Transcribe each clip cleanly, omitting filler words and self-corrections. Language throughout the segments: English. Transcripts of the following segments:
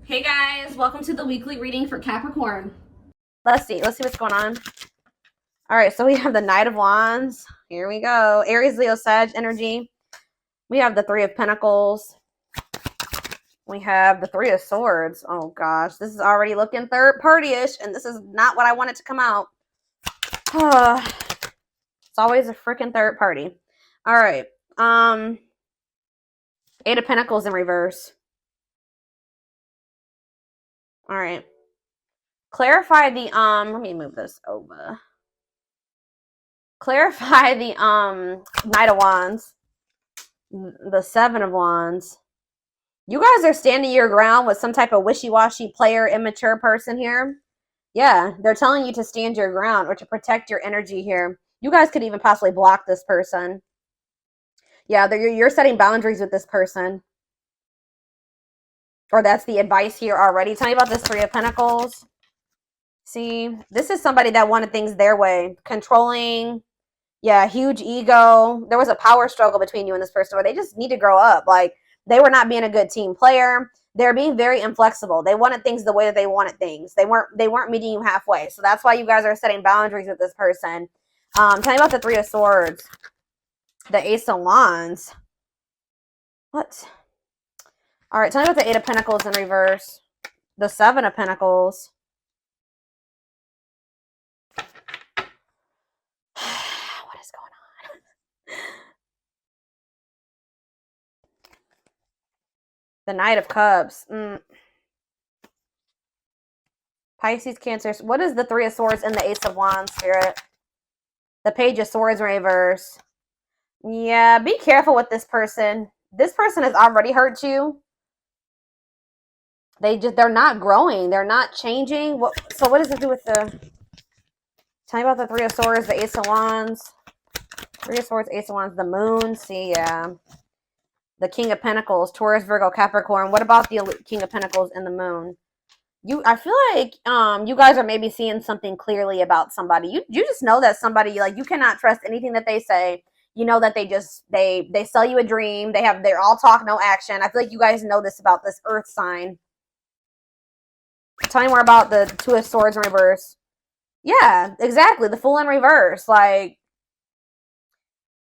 Hey guys, welcome to the weekly reading for Capricorn. Let's see what's going on. All right, so we have the Knight of Wands. Here we go. Aries, Leo, Sag energy. We have the Three of Pentacles. We have the Three of Swords. Oh gosh, this is already looking third party-ish, and this is not what I wanted to come out. It's always a freaking third party. All right. Eight of Pentacles in reverse. All right. Clarify the let me move this over. Clarify the Knight of Wands. The Seven of Wands. You guys are standing your ground with some type of wishy-washy player, immature person here. Yeah, they're telling you to stand your ground or to protect your energy here. You guys could even possibly block this person. Yeah, you're setting boundaries with this person. Or that's the advice here already. Tell me about this Three of Pentacles. See, this is somebody that wanted things their way. Controlling. Yeah, huge ego. There was a power struggle between you and this person where they just need to grow up. Like, they were not being a good team player. They're being very inflexible. They wanted things the way that they wanted things. They weren't meeting you halfway. So that's why you guys are setting boundaries with this person. Tell me about the Three of Swords. The Ace of Wands. What? All right, tell me about the Eight of Pentacles in reverse. The Seven of Pentacles. What is going on? The Knight of Cups. Pisces, Cancer. What is the Three of Swords and the Ace of Wands, Spirit? The Page of Swords in reverse. Yeah, be careful with this person. This person has already hurt you. They're not growing. They're not changing. So what does it do with the... Tell me about the Three of Swords, the Ace of Wands. Three of Swords, Ace of Wands, the Moon. See, yeah. The King of Pentacles, Taurus, Virgo, Capricorn. What about the King of Pentacles and the Moon? I feel like you guys are maybe seeing something clearly about somebody. You just know that somebody, like, you cannot trust anything that they say. You know that they sell you a dream. They're all talk, no action. I feel like you guys know this about this Earth sign. Tell me more about the Two of Swords in reverse. Yeah, exactly. The Fool in reverse. Like,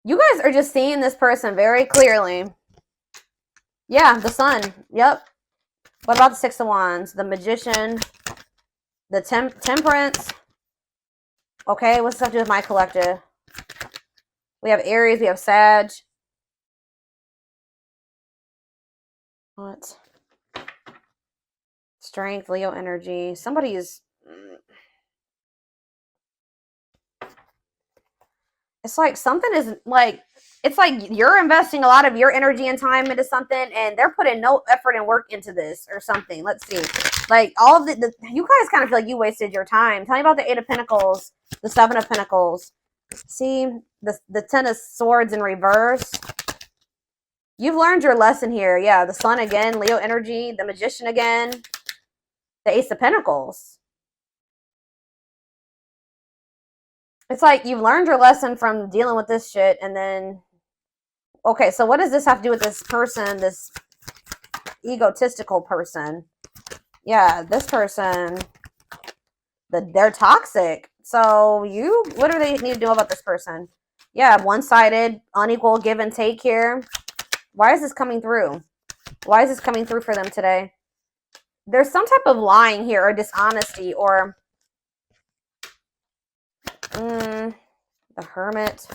you guys are just seeing this person very clearly. Yeah, the Sun. Yep. What about the Six of Wands? The Magician. The Temperance. Okay, what's up to do with my collective? We have Aries. We have Sag. What? Strength, Leo energy. Somebody is... It's like something is like... It's like you're investing a lot of your energy and time into something, and they're putting no effort and work into this or something. Let's see. Like, all of you guys kind of feel like you wasted your time. Tell me about the Eight of Pentacles, the Seven of Pentacles. See, the Ten of Swords in reverse. You've learned your lesson here. Yeah, the Sun again, Leo energy, the Magician again, the Ace of Pentacles. It's like you've learned your lesson from dealing with this shit, and then... Okay, so what does this have to do with this person, this egotistical person? Yeah, this person, they're toxic. So what do they need to do about this person? Yeah, one-sided, unequal give and take here. Why is this coming through? Why is this coming through for them today? There's some type of lying here or dishonesty or... the Hermit.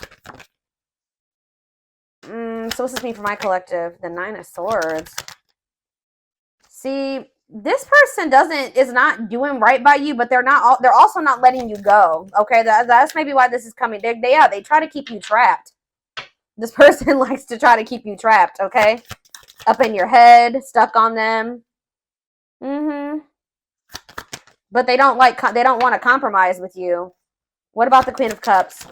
So what's this mean for my collective? The Nine of Swords. See, this person is not doing right by you, but they're also not letting you go. Okay, that's maybe why this is coming. They try to keep you trapped. This person likes to try to keep you trapped. Okay, up in your head, stuck on them. But they don't want to compromise with you. What about the Queen of Cups?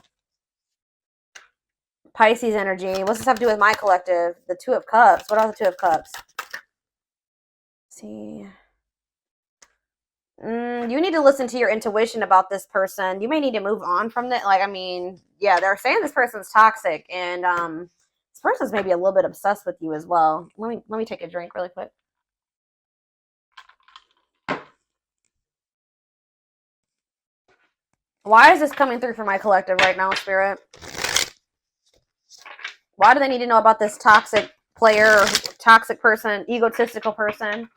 Pisces energy. What's this have to do with my collective? The Two of Cups. What are the Two of Cups? Let's see. You need to listen to your intuition about this person. You may need to move on from that. Like, I mean, yeah, they're saying this person's toxic, and this person's maybe a little bit obsessed with you as well. Let me take a drink really quick. Why is this coming through for my collective right now, Spirit? Why do they need to know about this toxic player, or toxic person, egotistical person?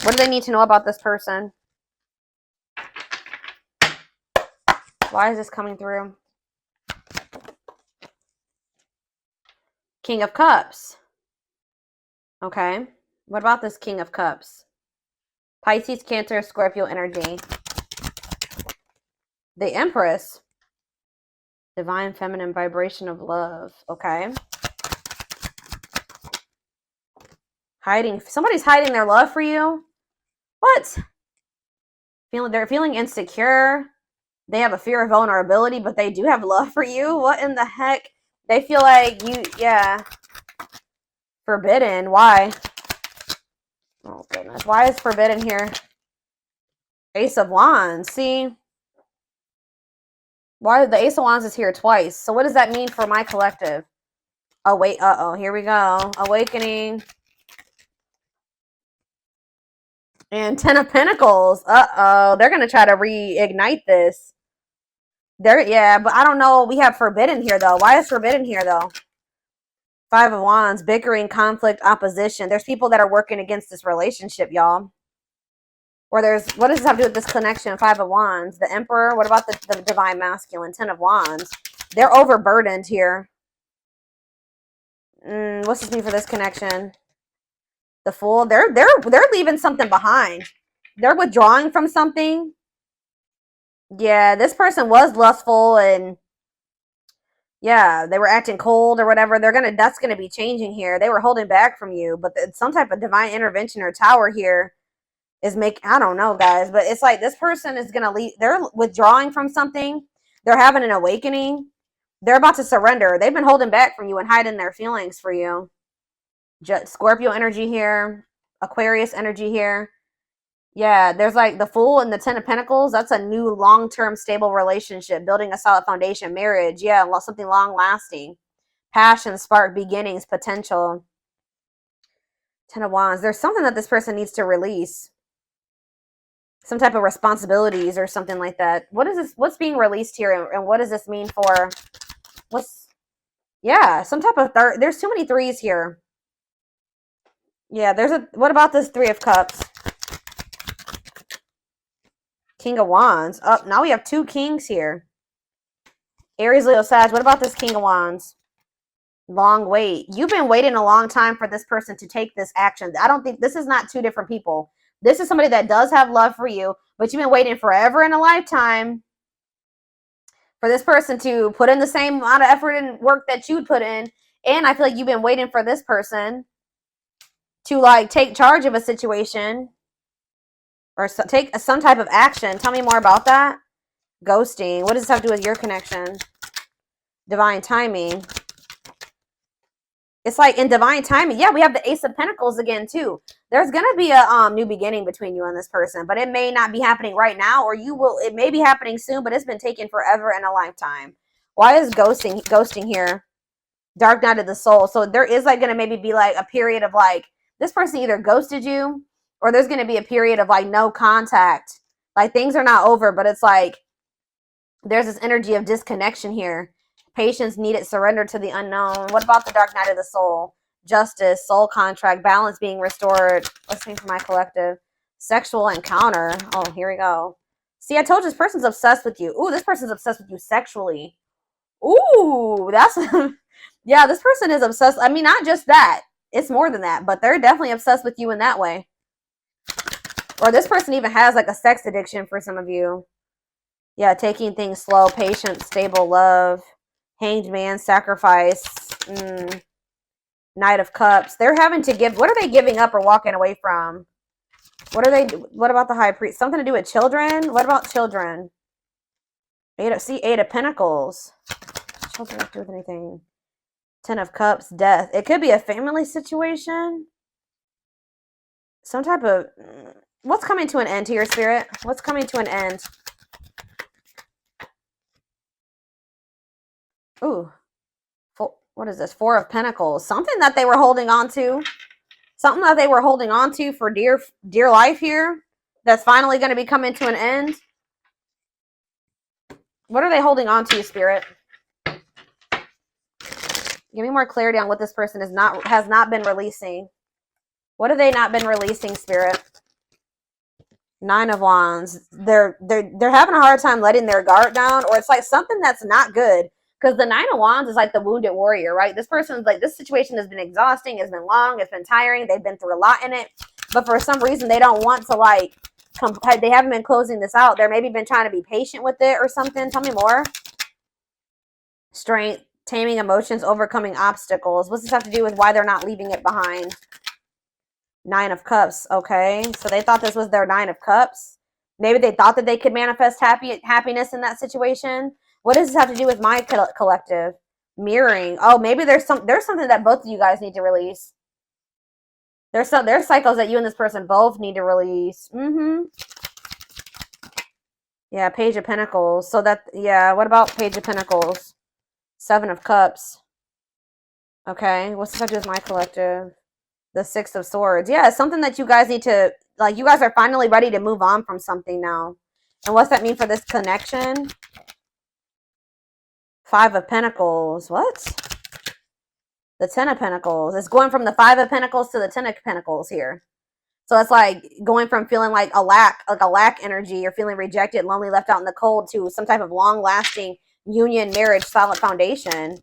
What do they need to know about this person? Why is this coming through? King of Cups. Okay. What about this King of Cups? Pisces, Cancer, Scorpio energy. The Empress. Divine feminine vibration of love. Okay. Hiding. Somebody's hiding their love for you. What? They're feeling insecure. They have a fear of vulnerability, but they do have love for you. What in the heck? They feel like you, yeah. Forbidden. Why? Oh, goodness. Why is forbidden here? Ace of Wands. See? Why the Ace of Wands is here twice? So what does that mean for my collective? Oh, wait. Uh-oh. Here we go. Awakening. And Ten of Pentacles. Uh-oh. They're going to try to reignite this. Yeah, but I don't know. We have forbidden here, though. Why is forbidden here, though? Five of Wands, bickering, conflict, opposition. There's people that are working against this relationship, y'all. Or there's, what does this have to do with this connection? Five of Wands, the Emperor. What about the Divine Masculine? Ten of Wands. They're overburdened here. What's this mean for this connection? The Fool. They're leaving something behind. They're withdrawing from something. Yeah, this person was lustful and yeah, they were acting cold or whatever. That's gonna be changing here. They were holding back from you, but some type of divine intervention or tower here is I don't know, guys, but it's like this person is gonna leave. They're withdrawing from something. They're having an awakening. They're about to surrender. They've been holding back from you and hiding their feelings for you. Scorpio energy here, Aquarius energy here. Yeah, there's like the Fool and the Ten of Pentacles. That's a new long-term stable relationship, building a solid foundation, marriage. Yeah, something long-lasting. Passion, spark, beginnings, potential. Ten of Wands. There's something that this person needs to release. Some type of responsibilities or something like that. What is this? What's being released here, and what does this mean for? Yeah, some type of there's too many threes here. Yeah, what about this Three of Cups? King of Wands. Oh, now we have two kings here. Aries, Leo, Sag. What about this King of Wands? Long wait. You've been waiting a long time for this person to take this action. I don't think this is not two different people. This is somebody that does have love for you, but you've been waiting forever in a lifetime for this person to put in the same amount of effort and work that you'd put in. And I feel like you've been waiting for this person to like take charge of a situation or take some type of action. Tell me more about that. Ghosting. What does this have to do with your connection? Divine timing. It's like in divine timing. Yeah, we have the Ace of Pentacles again, too. There's going to be a new beginning between you and this person, but it may not be happening right now, or it may be happening soon, but it's been taken forever and a lifetime. Why is ghosting here? Dark night of the soul. So there is like going to maybe be like a period of like, this person either ghosted you, or there's going to be a period of like no contact. Like things are not over, but it's like there's this energy of disconnection here. Patience needed, surrender to the unknown. What about the dark night of the soul? Justice, soul contract, balance being restored. Let's see for my collective. Sexual encounter. Oh, here we go. See, I told you this person's obsessed with you. Ooh, this person's obsessed with you sexually. Ooh, that's... yeah, this person is obsessed. I mean, not just that. It's more than that, but they're definitely obsessed with you in that way. Or this person even has like a sex addiction for some of you. Yeah, taking things slow, patient, stable love. Hanged man, sacrifice. Knight of Cups. They're having to give. What are they giving up or walking away from? What about the High Priest? Something to do with children? What about children? Eight of Pentacles. Children have to do with anything. Ten of Cups, death. It could be a family situation. Some type of... What's coming to an end here, Spirit? What's coming to an end? Ooh. What is this? Four of Pentacles. Something that they were holding on to. Something that they were holding on to for dear life here. That's finally going to be coming to an end. What are they holding on to, Spirit? Give me more clarity on what this person has not been releasing. What have they not been releasing, Spirit? 9 of Wands. They're having a hard time letting their guard down, or it's like something that's not good. Because the 9 of Wands is like the wounded warrior, right? This person's like, this situation has been exhausting, it's been long, it's been tiring, they've been through a lot in it. But for some reason, they don't want to like, they haven't been closing this out. They're maybe been trying to be patient with it or something. Tell me more. Strength, taming emotions, overcoming obstacles. What's this have to do with why they're not leaving it behind? 9 of Cups. Okay, so they thought this was their 9 of Cups. Maybe they thought that they could manifest happiness in that situation. What does this have to do with my collective? Mirroring. Oh, maybe there's something that both of you guys need to release. There's cycles that you and this person both need to release. Yeah, Page of Pentacles. So that, yeah, what about Page of Pentacles? 7 of Cups. Okay, what's this have to do with my collective? The 6 of Swords. Yeah, it's something that you guys need to, like, you guys are finally ready to move on from something now. And what's that mean for this connection? 5 of Pentacles. What? The 10 of Pentacles. It's going from the 5 of Pentacles to the 10 of Pentacles here. So it's like going from feeling like a lack energy, or feeling rejected, lonely, left out in the cold, to some type of long-lasting union, marriage, solid foundation.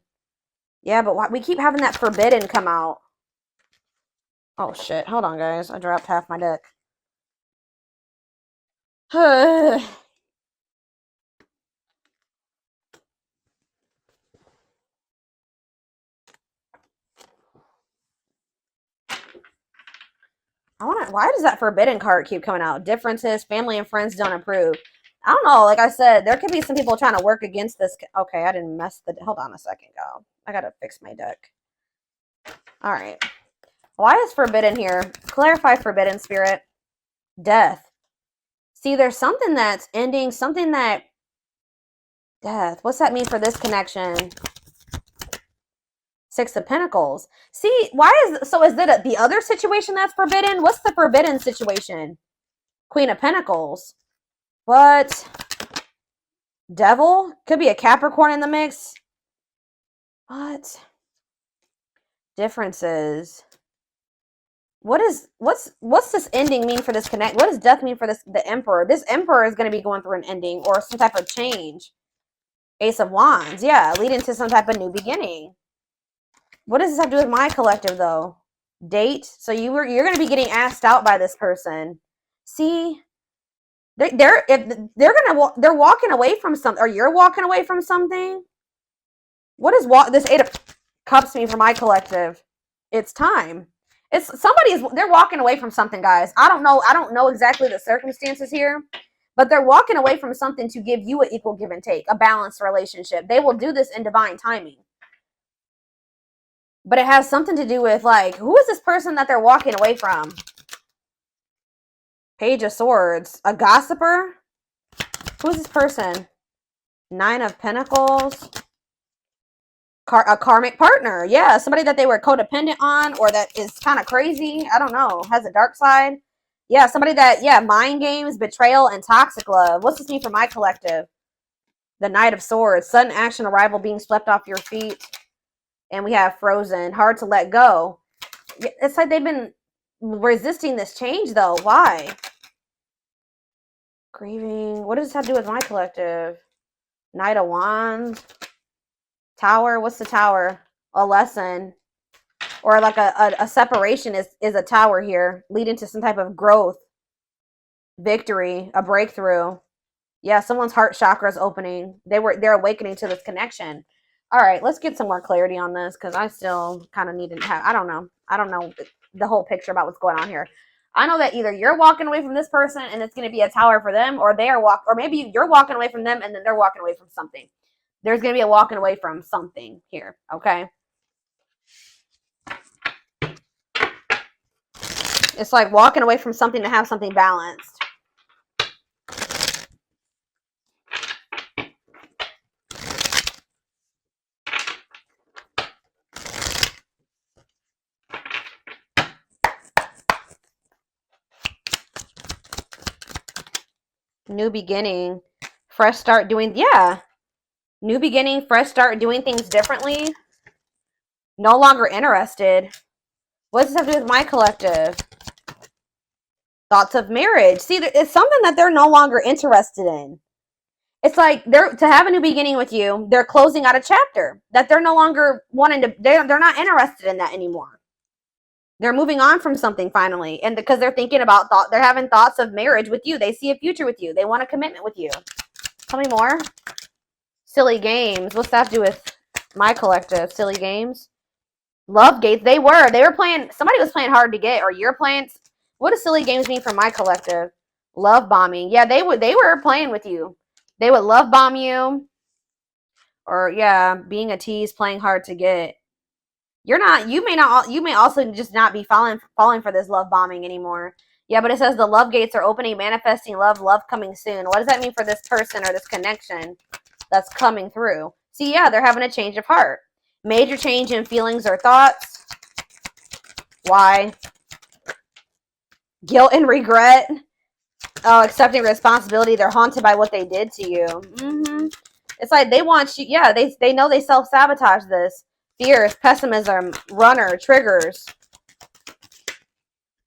Yeah, but we keep having that forbidden come out. Oh, shit. Hold on, guys. I dropped half my deck. Why does that forbidden card keep coming out? Differences, family and friends don't approve. I don't know. Like I said, there could be some people trying to work against this. Okay, I didn't mess the... Hold on a second, y'all. I gotta fix my deck. All right. Why is forbidden here? Clarify forbidden, Spirit. Death. See, there's something that's ending, something that... Death. What's that mean for this connection? 6 of Pentacles. See, so is it the other situation that's forbidden? What's the forbidden situation? Queen of Pentacles. What? Devil? Could be a Capricorn in the mix. What? Differences. What's this ending mean for this connect? What does death mean for the Emperor? This Emperor is going to be going through an ending or some type of change. Ace of Wands. Yeah, leading to some type of new beginning. What does this have to do with my collective, though? Date. So you're going to be getting asked out by this person. See, they're walking away from something, or you're walking away from something. What does this 8 of Cups mean for my collective? It's time. They're walking away from something, guys. I don't know exactly the circumstances here, but they're walking away from something to give you an equal give and take, a balanced relationship. They will do this in divine timing. But it has something to do with, like, who is this person that they're walking away from? Page of Swords. A gossiper? Who is this person? 9 of Pentacles. A karmic partner. Yeah, somebody that they were codependent on, or that is kind of crazy. I don't know. Has a dark side. Yeah, somebody that, yeah, mind games, betrayal, and toxic love. What's this mean for my collective? The Knight of Swords. Sudden action, arrival, being swept off your feet. And we have Frozen. Hard to let go. It's like they've been resisting this change, though. Why? Grieving. What does this have to do with my collective? Knight of Wands. Tower. What's the Tower? A lesson. Or like a separation is a tower here. Leading to some type of growth. Victory. A breakthrough. Yeah, someone's heart chakra is opening. They're awakening to this connection. All right, let's get some more clarity on this, because I still kind of need to have, I don't know the whole picture about what's going on here. I know that either you're walking away from this person and it's going to be a tower for them, or or maybe you're walking away from them and then they're walking away from something. There's going to be a walking away from something here, okay? It's like walking away from something to have something balanced. New beginning. Fresh start doing, yeah. New beginning, fresh start, doing things differently. No longer interested. What does this have to do with my collective? Thoughts of marriage. See, it's something that they're no longer interested in. It's like to have a new beginning with you, they're closing out a chapter that they're no longer wanting to, they're not interested in that anymore. They're moving on from something finally. And because they're thinking about they're having thoughts of marriage with you. They see a future with you. They want a commitment with you. Tell me more. Silly games. What's that have to do with my collective? Silly games. Love gates. They were playing, somebody was playing hard to get, or you're playing. What does silly games mean for my collective? Love bombing. Yeah, they were playing with you. They would love bomb you. Or yeah, being a tease, playing hard to get. You may also just not be falling for this love bombing anymore. Yeah, but it says the love gates are opening, manifesting love coming soon. What does that mean for this person or this connection that's coming through? See, yeah, they're having a change of heart. Major change in feelings or thoughts. Why? Guilt and regret. Oh, accepting responsibility. They're haunted by what they did to you. It's like they want you. Yeah, they know they self-sabotage this. Fears, pessimism, runner, triggers.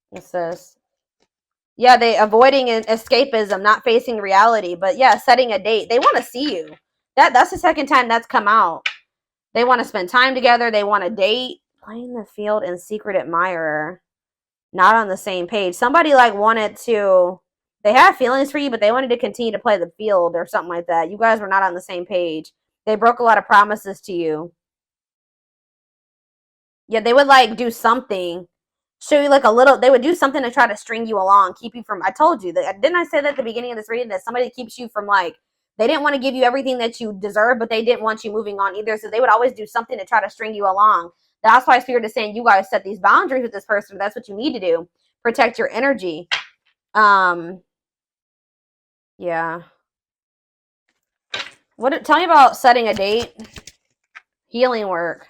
What's this? Yeah, they avoiding escapism, not facing reality. But yeah, setting a date. They want to see you. That's the second time that's come out. They want to spend time together. They want to date. Playing the field and secret admirer. Not on the same page. Somebody like wanted to, they have feelings for you, but they wanted to continue to play the field or something like that. You guys were not on the same page. They broke a lot of promises to you. Yeah, they would like do something, show you like a little, they would do something to try to string you along, keep you from, I told you that, didn't I say that at the beginning of this reading, that somebody keeps you from like, they didn't want to give you everything that you deserve, but they didn't want you moving on either. So they would always do something to try to string you along. That's why Spirit is saying you guys set these boundaries with this person. That's what you need to do. Protect your energy. Yeah. Tell me about setting a date. Healing work.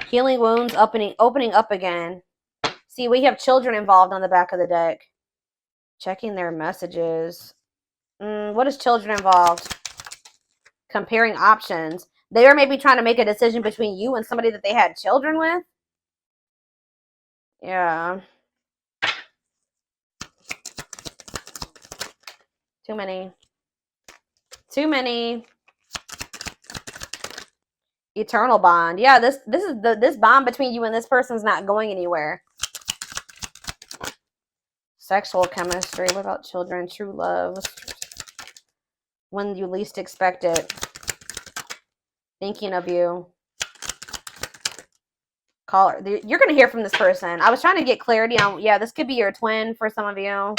Healing wounds, opening up again. See, we have children involved on the back of the deck. Checking their messages. What is children involved? Comparing options. They are maybe trying to make a decision between you and somebody that they had children with. Yeah. Too many. Eternal bond. Yeah, this bond between you and this person's not going anywhere. Sexual chemistry. What about children? True love. When you least expect it. Thinking of you. Caller. You're going to hear from this person. I was trying to get clarity on, yeah, this could be your twin for some of you.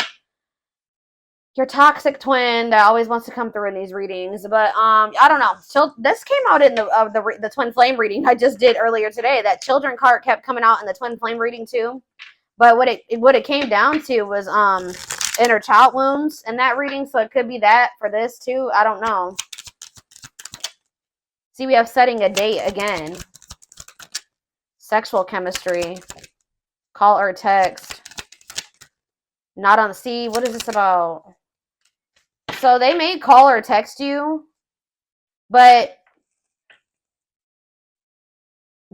Your toxic twin that always wants to come through in these readings. But I don't know. So this came out in the twin flame reading I just did earlier today. That children card kept coming out in the twin flame reading too. But what it came down to was inner child wounds in that reading. So it could be that for this too. I don't know. See, we have setting a date again. Sexual chemistry. Call or text. Not on the sea. What is this about? So they may call or text you, but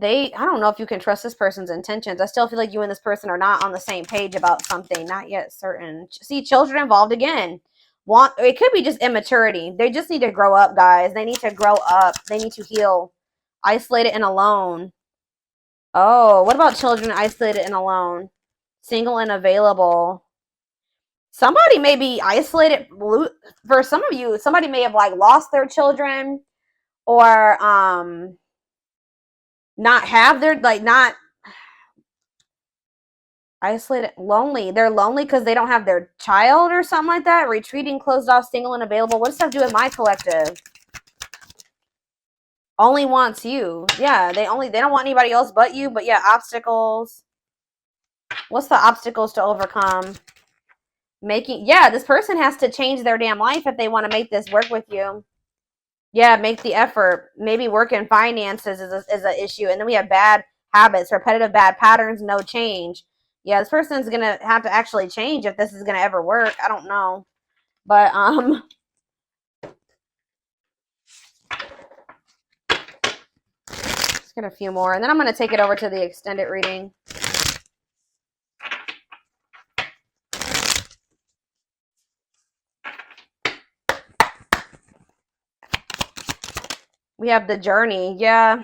I don't know if you can trust this person's intentions. I still feel like you and this person are not on the same page about something. Not yet certain. See, children involved again. It could be just immaturity. They just need to grow up, guys. They need to grow up. They need to heal. Isolated and alone. Oh, what about children isolated and alone? Single and available. Somebody may be isolated. For some of you, somebody may have like lost their children, or not have their, like, not isolated, lonely. They're lonely because they don't have their child or something like that. Retreating, closed off, single and available. What does that have to do with my collective? Only wants you. Yeah, they don't want anybody else but you. But yeah, obstacles. What's the obstacles to overcome? Yeah, this person has to change their damn life if they want to make this work with you. Yeah, make the effort. Maybe work in finances is an issue. And then we have bad habits, repetitive bad patterns, no change. Yeah, this person's going to have to actually change if this is going to ever work. I don't know. But, Get a few more, and then I'm going to take it over to the extended reading. We have the journey. Yeah.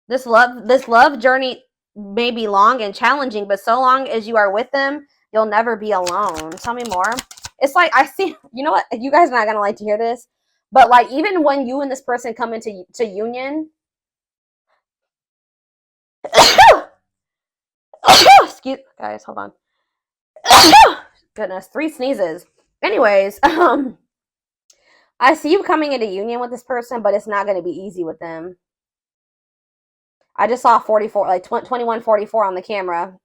This love journey may be long and challenging, but so long as you are with them, you'll never be alone. Tell me more. It's like, I see, you know what? You guys are not going to like to hear this, but like, even when you and this person come into union, excuse, guys, hold on. Goodness, 3 sneezes. Anyways, I see you coming into union with this person, but it's not going to be easy with them. I just saw 44, like 2144 on the camera.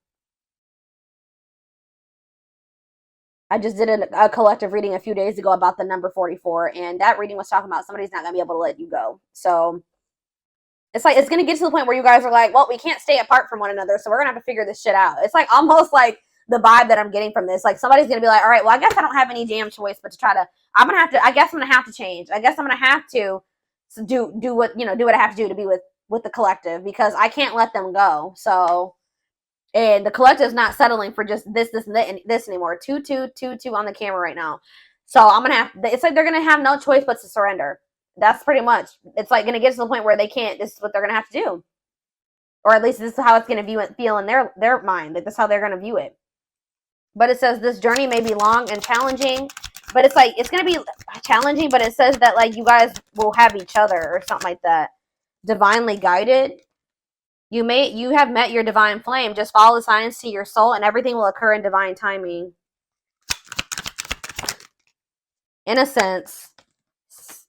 I just did a collective reading a few days ago about the number 44, and that reading was talking about somebody's not going to be able to let you go. So it's like, it's going to get to the point where you guys are like, well, we can't stay apart from one another, so we're going to have to figure this shit out. It's like almost like the vibe that I'm getting from this. Like, somebody's going to be like, all right, well, I guess I don't have any damn choice but to try to, I guess I'm going to have to change. I guess I'm going to have to do what, do what I have to do to be with the collective, because I can't let them go. So, and the collective's not settling for just this and this anymore. 2-2-2-2 on the camera right now. So I'm going to have, it's like they're going to have no choice but to surrender. That's pretty much, it's like going to get to the point where they can't, this is what they're going to have to do. Or at least this is how it's going to feel in their mind. Like, this is how they're going to view it. But it says this journey may be long and challenging, but it's like, it's going to be challenging, but it says that like you guys will have each other or something like that. Divinely guided. You have met your divine flame. Just follow the signs to your soul and everything will occur in divine timing. Innocence.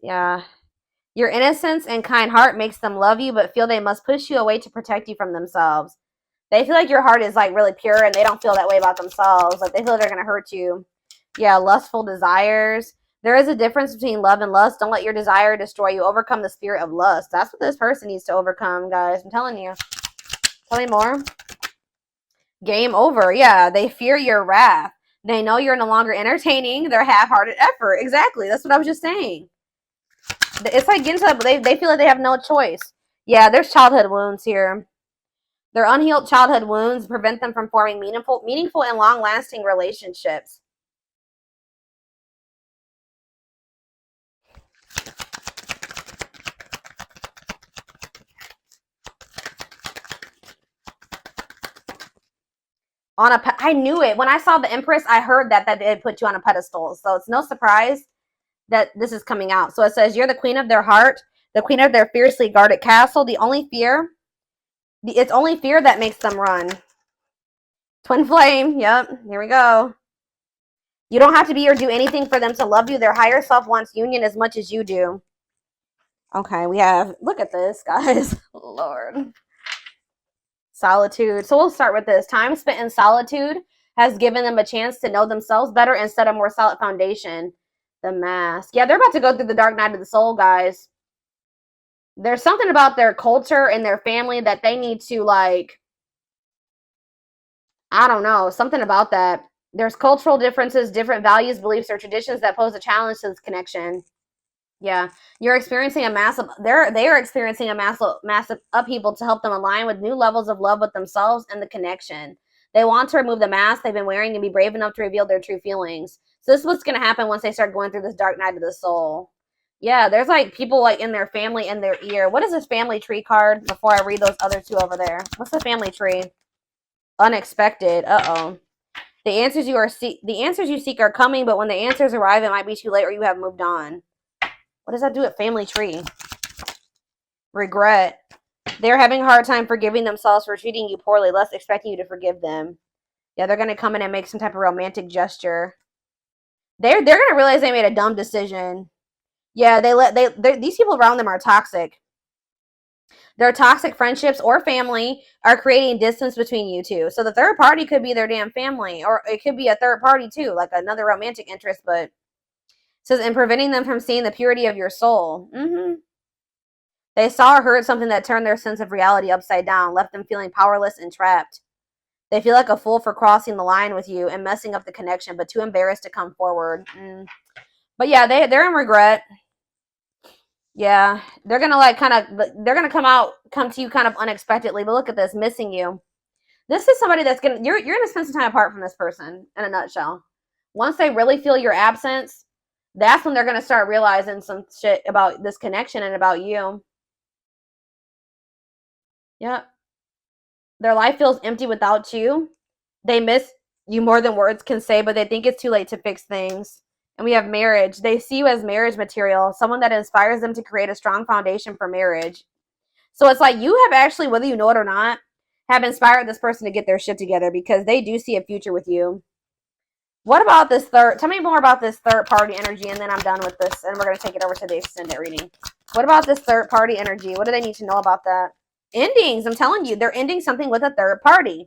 Yeah. Your innocence and kind heart makes them love you, but feel they must push you away to protect you from themselves. They feel like your heart is like really pure and they don't feel that way about themselves. Like, they feel like they're going to hurt you. Yeah, lustful desires. There is a difference between love and lust. Don't let your desire destroy you. Overcome the spirit of lust. That's what this person needs to overcome, guys. I'm telling you. Tell me more. Game over. Yeah, they fear your wrath. They know you're no longer entertaining their half-hearted effort. Exactly. That's what I was just saying. It's like getting to that, they feel like they have no choice. Yeah, there's childhood wounds here. Their unhealed childhood wounds prevent them from forming meaningful and long-lasting relationships. I knew it. When I saw the Empress, I heard that they put you on a pedestal. So it's no surprise that this is coming out. So it says, you're the queen of their heart, the queen of their fiercely guarded castle. It's only fear that makes them run. Twin flame. Yep. Here we go. You don't have to be or do anything for them to love you. Their higher self wants union as much as you do. Okay, we have, look at this, guys. Lord. Solitude. So we'll start with this. Time spent in solitude has given them a chance to know themselves better and set a more solid foundation. The Mask. Yeah, they're about to go through the dark night of the soul, guys. There's something about their culture and their family that they need to, like, I don't know, something about that. There's cultural differences, different values, beliefs, or traditions that pose a challenge to this connection. Yeah, you're experiencing a massive, they are experiencing a massive upheaval to help them align with new levels of love with themselves and the connection. They want to remove the mask they've been wearing and be brave enough to reveal their true feelings. So this is what's going to happen once they start going through this dark night of the soul. Yeah, there's like people like in their family in their ear. What is this family tree card before I read those other two over there? What's the family tree? Unexpected. Uh-oh. The answers you seek are coming, but when the answers arrive, it might be too late or you have moved on. What does that do at family tree? Regret. They're having a hard time forgiving themselves for treating you poorly, less expecting you to forgive them. Yeah, they're going to come in and make some type of romantic gesture. They're going to realize they made a dumb decision. Yeah, these people around them are toxic. Their toxic friendships or family are creating distance between you two. So the third party could be their damn family, or it could be a third party too, like another romantic interest, but says, and preventing them from seeing the purity of your soul. They saw or heard something that turned their sense of reality upside down, left them feeling powerless and trapped. They feel like a fool for crossing the line with you and messing up the connection, but too embarrassed to come forward. But yeah, they're in regret. Yeah, they're gonna like they're gonna come to you kind of unexpectedly. But look at this, missing you. This is somebody that's gonna you're gonna spend some time apart from this person in a nutshell. Once they really feel your absence, that's when they're gonna start realizing some shit about this connection and about you. Yep. Their life feels empty without you. They miss you more than words can say, but they think it's too late to fix things. And we have marriage. They see you as marriage material, someone that inspires them to create a strong foundation for marriage. So it's like you have actually, whether you know it or not, have inspired this person to get their shit together because they do see a future with you. What about this third? Tell me more about this third party energy, and then I'm done with this, and we're going to take it over to the extended reading. What about this third party energy? What do they need to know about that? Endings. I'm telling you, they're ending something with a third party.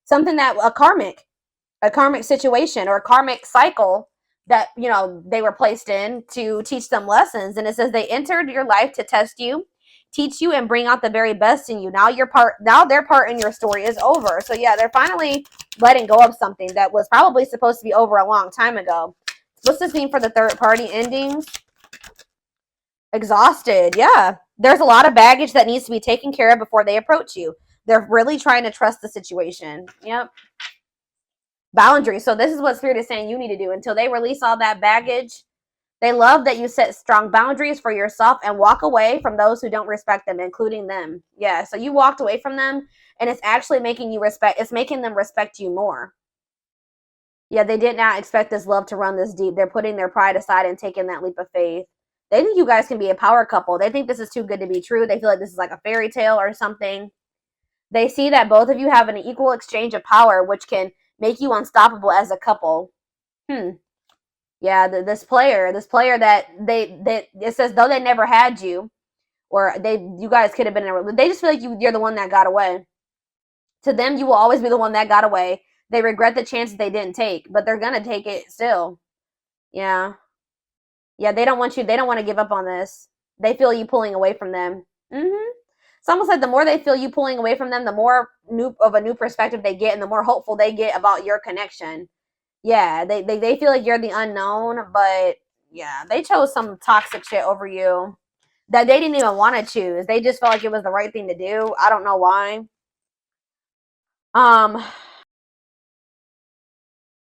Something that a karmic situation or a karmic cycle that, you know, they were placed in to teach them lessons. And it says they entered your life to test you, teach you, and bring out the very best in you. Now their part in your story is over. So yeah, they're finally letting go of something that was probably supposed to be over a long time ago. What's this mean for the third party endings? Exhausted. Yeah. There's a lot of baggage that needs to be taken care of before they approach you. They're really trying to trust the situation. Yep. Boundaries. So this is what Spirit is saying you need to do until they release all that baggage. They love that you set strong boundaries for yourself and walk away from those who don't respect them, including them. Yeah, so you walked away from them, and it's actually making you respect. It's making them respect you more. Yeah, they did not expect this love to run this deep. They're putting their pride aside and taking that leap of faith. They think you guys can be a power couple. They think this is too good to be true. They feel like this is like a fairy tale or something. They see that both of you have an equal exchange of power, which can make you unstoppable as a couple. Yeah, this player that it says though they never had you, or you guys could have been in a, they just feel like you're the one that got away. To them, you will always be the one that got away. They regret the chances they didn't take, but they're gonna take it still. Yeah, yeah, they don't want you. They don't want to give up on this. They feel you pulling away from them. It's almost like the more they feel you pulling away from them, the more of a new perspective they get, and the more hopeful they get about your connection. Yeah, they feel like you're the unknown, but yeah, they chose some toxic shit over you that they didn't even want to choose. They just felt like it was the right thing to do. I don't know why.